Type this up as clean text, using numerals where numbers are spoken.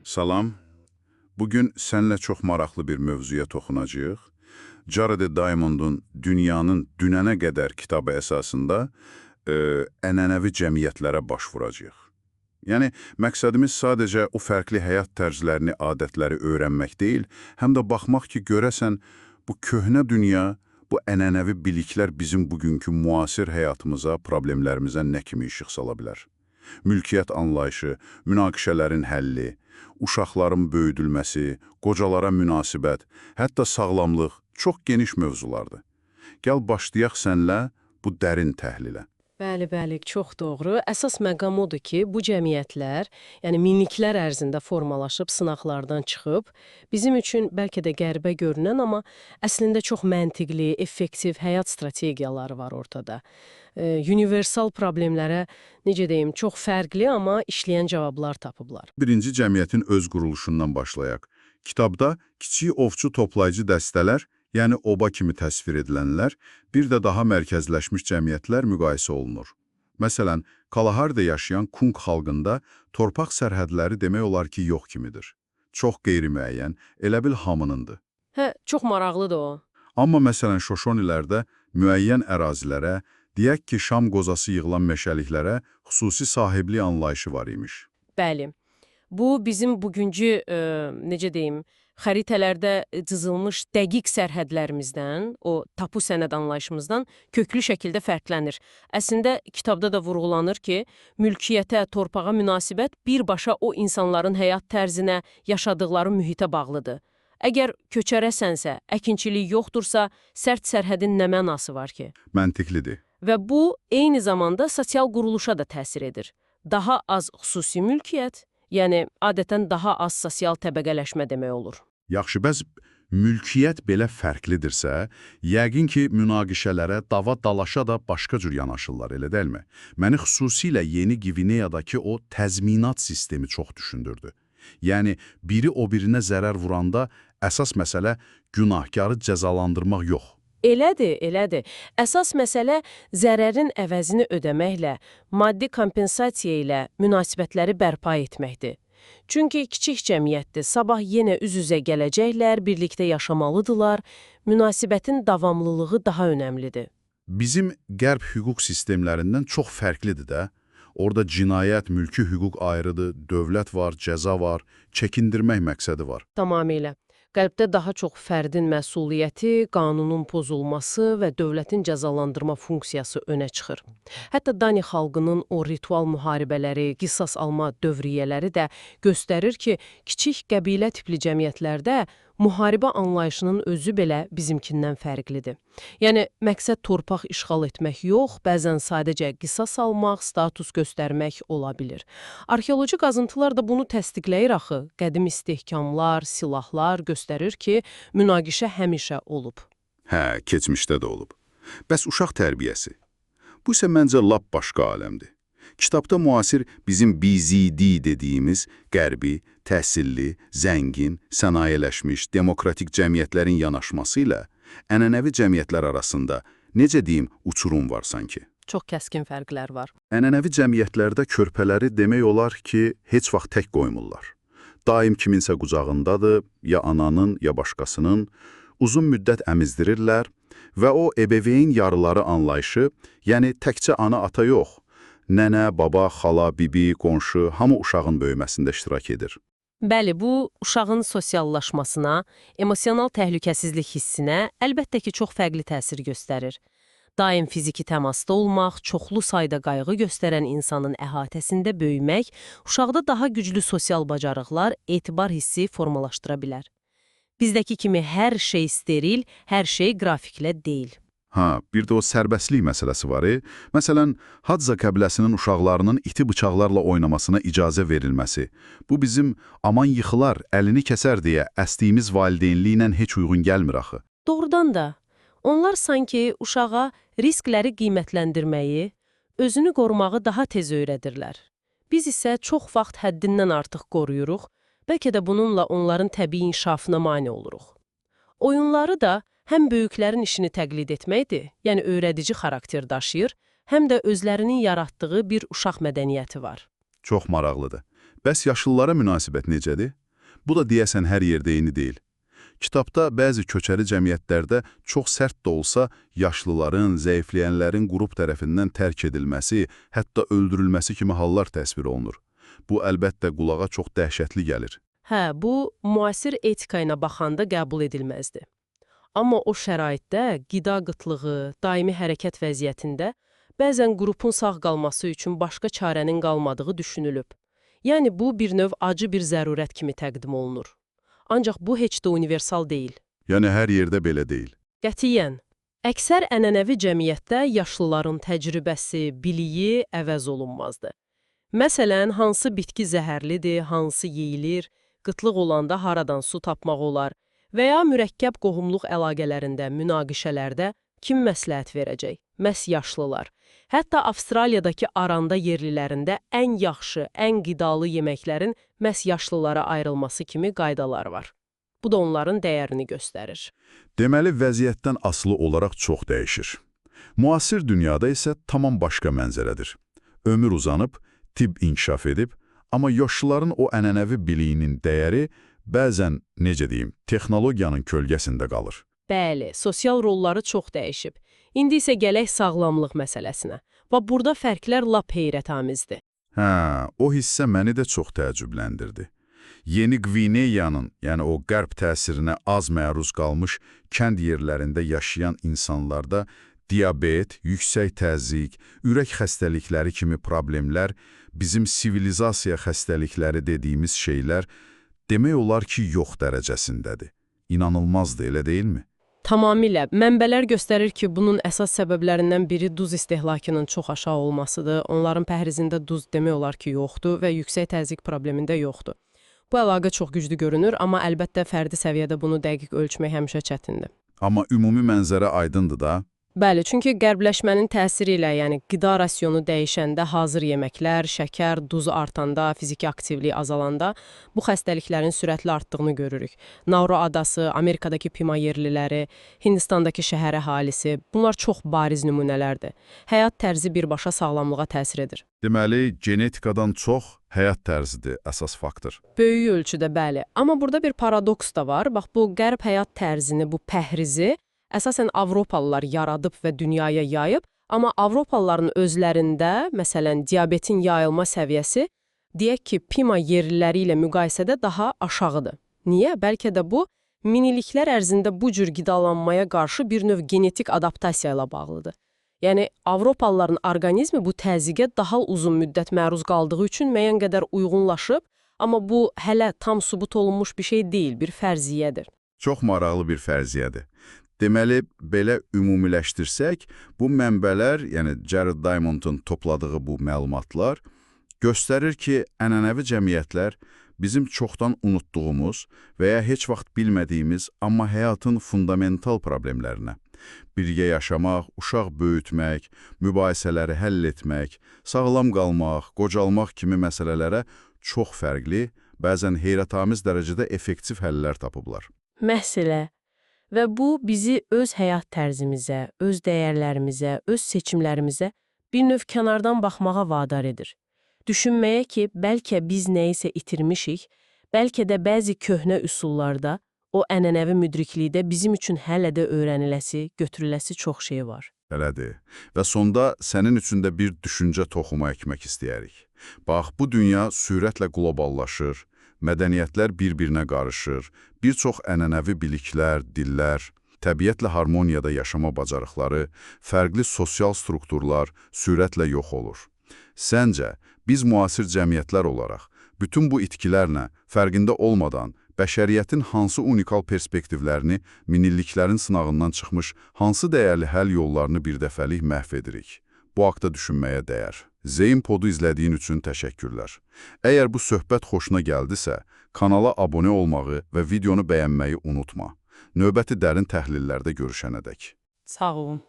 Salam. Bugün sənlə çox maraqlı bir mövzuya toxunacağıq. Jared Diamond'un Dünyanın Dünənə qədər kitabı əsasında ənənəvi cəmiyyətlərə baş vuracağıq. Yəni, məqsədimiz sadəcə o fərqli həyat tərzlərini, adətləri öyrənmək deyil, həm də baxmaq ki, görəsən bu köhnə dünya, bu ənənəvi biliklər bizim bugünkü müasir həyatımıza, problemlərimizə nə kimi işıq sala bilər? Mülkiyyət anlayışı, münaqişələrin həlli, uşaqların böyüdülməsi, qocalara münasibət, hətta sağlamlıq çox geniş mövzulardır. Gəl başlayaq sənlə bu dərin təhlilə. Bəli, çox doğru. Əsas məqam odur ki, bu cəmiyyətlər, yəni minliklər ərzində formalaşıb, sınaqlardan çıxıb, bizim üçün bəlkə də qəribə görünən, amma əslində çox məntiqli, effektiv həyat strategiyaları var ortada. Universal problemlərə, necə deyim, çox fərqli, amma işləyən cavablar tapıblar. Birinci cəmiyyətin öz quruluşundan başlayaq. Kitabda kiçik ovçu toplayıcı dəstələr, yəni oba kimi təsvir edilənlər, bir də daha mərkəzləşmiş cəmiyyətlər müqayisə olunur. Məsələn, Kalaharda yaşayan Kung xalqında torpaq sərhədləri demək olar ki, yox kimidir. Çox qeyri-müəyyən, elə bil hamınındır. Çox maraqlıdır o. Amma məsələn, Şoşonilərdə müəyyən ərazilərə, deyək ki, şam qozası yığılan meşəliklərə xüsusi sahibli anlayışı var imiş. Bəli. Bu, bizim bugünkü, necə deyim, xəritələrdə cızılmış dəqiq sərhədlərimizdən, o tapu sənəd anlayışımızdan köklü şəkildə fərqlənir. Əslində, kitabda da vurğulanır ki, mülkiyyətə, torpağa münasibət birbaşa o insanların həyat tərzinə, yaşadıkları mühitə bağlıdır. Əgər köçərəsənsə, əkinçilik yoxdursa, sərt sərhədin nə mənası var ki? Məntiqlidir. Və bu, eyni zamanda sosial quruluşa da təsir edir. Daha az xüsusi mülkiyyət, yəni adətən daha az sosial təbəqələşmə demək olur. Yaxşı, bəs mülkiyyət belə fərqlidirsə, yəqin ki, münaqişələrə, dava-dalaşa da başqa cür yanaşırlar, elə deyilmi? Məni xüsusilə Yeni Gvineyadakı o təzminat sistemi çox düşündürdü. Yəni, biri o birinə zərər vuranda əsas məsələ günahkarı cəzalandırmaq yox. Elədir. Əsas məsələ zərərin əvəzini ödəməklə, maddi kompensasiya ilə münasibətləri bərpa etməkdir. Çünki kiçik cəmiyyətdir, sabah yenə üz-üzə gələcəklər, birlikdə yaşamalıdırlar, münasibətin davamlılığı daha önəmlidir. Bizim qərb hüquq sistemlərindən çox fərqlidir də. Orada cinayət, mülki hüquq ayrıdır, dövlət var, cəza var, çəkindirmək məqsədi var. Tamamilə. Qərbdə daha çox fərdin məsuliyyəti, qanunun pozulması və dövlətin cəzalandırma funksiyası önə çıxır. Hətta Dani xalqının o ritual müharibələri, qisas alma dövriyyələri də göstərir ki, kiçik qəbilə tipli cəmiyyətlərdə müharibə anlayışının özü belə bizimkindən fərqlidir. Yəni, məqsəd torpaq işğal etmək yox, bəzən sadəcə qisas almaq, status göstərmək ola bilir. Arxeoloji qazıntılar da bunu təsdiqləyir axı. Qədim istehkamlar, silahlar göstərir ki, münaqişə həmişə olub. Keçmişdə də olub. Bəs uşaq tərbiyəsi? Bu isə məncə lap başqa aləmdir. Kitabda müasir bizim BZD dediyimiz qərbi, təhsilli, zəngin, sənayeləşmiş, demokratik cəmiyyətlərin yanaşması ilə ənənəvi cəmiyyətlər arasında, necə deyim, uçurum var sanki. Çox kəskin fərqlər var. Ənənəvi cəmiyyətlərdə körpələri demək olar ki, heç vaxt tək qoymurlar. Daim kiminsə qucağındadır, ya ananın, ya başqasının, uzun müddət əmizdirirlər və o ebeveyn yarıları anlayışı, yəni təkcə ana-ata yox, nənə, baba, xala, bibi, qonşu, hamı uşağın böyüməsində iştirak edir. Bəli, bu uşağın sosiallaşmasına, emosional təhlükəsizlik hissinə əlbəttə ki, çox fərqli təsir göstərir. Daim fiziki təmasda olmaq, çoxlu sayda qayğı göstərən insanın əhatəsində böyümək, uşaqda daha güclü sosial bacarıqlar, etibar hissi formalaşdıra bilər. Bizdəki kimi hər şey steril, hər şey qrafiklə deyil. Bir də o sərbəstlik məsələsi var. Məsələn, Hadza qəbiləsinin uşaqlarının iti bıçaqlarla oynamasına icazə verilməsi. Bu bizim aman yıxılar, əlini kəsər deyə əstiyimiz valideynliklə heç uyğun gəlmir axı. Doğrudan da, onlar sanki uşağa riskləri qiymətləndirməyi, özünü qorumağı daha tez öyrədirlər. Biz isə çox vaxt həddindən artıq qoruyuruq, bəlkə də bununla onların təbii inkişafına mane oluruq. Oyunları da həm böyüklərin işini təqlid etməkdir, yəni öyrədici xarakter daşıyır, həm də özlərinin yaratdığı bir uşaq mədəniyyəti var. Çox maraqlıdır. Bəs yaşlılara münasibət necədir? Bu da deyəsən hər yerdə eyni deyil. Kitabda bəzi köçəri cəmiyyətlərdə çox sərt də olsa, yaşlıların, zəifləyənlərin qrup tərəfindən tərk edilməsi, hətta öldürülməsi kimi hallar təsvir olunur. Bu, əlbəttə, qulağa çox dəhşətli gəlir. Hə, bu, müasir etika ilə baxanda qəbul edilməzdi. Amma o şəraitdə qida qıtlığı, daimi hərəkət vəziyyətində bəzən qrupun sağ qalması üçün başqa çarənin qalmadığı düşünülüb. Yəni, bu bir növ acı bir zərurət kimi təqdim olunur. Ancaq bu heç də universal deyil. Yəni, hər yerdə belə deyil. Qətiyyən. Əksər ənənəvi cəmiyyətdə yaşlıların təcrübəsi, biliyi əvəz olunmazdı. Məsələn, hansı bitki zəhərlidir, hansı yeyilir, qıtlıq olanda haradan su tapmaq olar və ya mürəkkəb qohumluq əlaqələrində, münaqişələrdə kim məsləhət verəcək? Məhz yaşlılar. Hətta Avstraliyadakı aranda yerlilərində ən yaxşı, ən qidalı yeməklərin məhz yaşlılara ayrılması kimi qaydalar var. Bu da onların dəyərini göstərir. Deməli, vəziyyətdən asılı olaraq çox dəyişir. Müasir dünyada isə tamam başqa mənzərədir. Ömür uzanıb, tibb inkişaf edib, amma yaşlıların o ənənəvi biliyinin dəyəri bəzən, necə deyim, texnologiyanın kölgəsində qalır. Bəli, sosial rolları çox dəyişib. İndi isə gələk sağlamlıq məsələsinə. Və burada fərqlər lap heyrətamizdir. Hə, o hissə məni də çox təəccübləndirdi. Yeni Qvineyanın, yəni o qərb təsirinə az məruz qalmış kənd yerlərində yaşayan insanlarda diabet, yüksək təzyiq, ürək xəstəlikləri kimi problemlər, bizim sivilizasiya xəstəlikləri dediyimiz şeylər demək olar ki, yox dərəcəsindədir. İnanılmazdır, elə deyilmi? Tamamilə. Mənbələr göstərir ki, bunun əsas səbəblərindən biri duz istehlakının çox aşağı olmasıdır. Onların pəhrizində duz demək olar ki, yoxdur və yüksək təzyiq problemində yoxdur. Bu əlaqə çox güclü görünür, amma əlbəttə fərdi səviyyədə bunu dəqiq ölçmək həmişə çətindir. Amma ümumi mənzərə aydındır da. Bəli, çünki qərbləşmənin təsiri ilə, yəni qida rasionu dəyişəndə hazır yeməklər, şəkər, duz artanda, fiziki aktivlik azalanda bu xəstəliklərin sürətli artdığını görürük. Nauru adası, Amerikadakı Pima yerliləri, Hindistandakı şəhər əhalisi, bunlar çox bariz nümunələrdir. Həyat tərzi birbaşa sağlamlığa təsir edir. Deməli, genetikadan çox həyat tərzidir əsas faktor. Böyük ölçüdə bəli. Amma burada bir paradoks da var. Bax, bu qərb həyat tərzini, bu pəhrizi əsasən Avropalılar yaradıb və dünyaya yayıb, amma Avropalıların özlərində, məsələn, diabetin yayılma səviyyəsi, deyək ki, Pima yerliləri ilə müqayisədə daha aşağıdır. Niyə? Bəlkə də bu, miniliklər ərzində bu cür qidalanmaya qarşı bir növ genetik adaptasiya ilə bağlıdır. Yəni, Avropalıların orqanizmi bu təzyiqə daha uzun müddət məruz qaldığı üçün müəyyən qədər uyğunlaşıb, amma bu hələ tam sübut olunmuş bir şey deyil, bir fərziyyədir. Çox maraqlı bir fərziyyədir. Deməli, belə ümumiləşdirsək, bu mənbələr, yəni Jared Diamond'un topladığı bu məlumatlar göstərir ki, ənənəvi cəmiyyətlər bizim çoxdan unutduğumuz və ya heç vaxt bilmədiyimiz, amma həyatın fundamental problemlərinə, birgə yaşamaq, uşaq böyütmək, mübahisələri həll etmək, sağlam qalmaq, qocalmaq kimi məsələlərə çox fərqli, bəzən heyrətamiz dərəcədə effektiv həllər tapıblar. Məsələ. Və bu, bizi öz həyat tərzimizə, öz dəyərlərimizə, öz seçimlərimizə bir növ kənardan baxmağa vadar edir. Düşünməyə ki, bəlkə biz nəyisə itirmişik, bəlkə də bəzi köhnə üsullarda, o ənənəvi müdriklikdə bizim üçün hələ də öyrəniləsi, götürüləsi çox şey var. Elədir. Və sonda sənin üçün də bir düşüncə toxumu əkmək istəyərik. Bax, bu dünya sürətlə qloballaşır, mədəniyyətlər bir-birinə qarışır, bir çox ənənəvi biliklər, dillər, təbiətlə harmoniyada yaşama bacarıqları, fərqli sosial strukturlar sürətlə yox olur. Səncə, biz müasir cəmiyyətlər olaraq bütün bu itkilərlə fərqində olmadan bəşəriyyətin hansı unikal perspektivlərini, minilliklərin sınağından çıxmış hansı dəyərli həll yollarını birdəfəlik məhv edirik? Bu haqda düşünməyə dəyər. Zeyn Podu izlədiyin üçün təşəkkürlər. Əgər bu söhbət xoşuna gəldisə, kanala abunə olmağı və videonu bəyənməyi unutma. Növbəti dərin təhlillərdə görüşənədək. Sağ olun.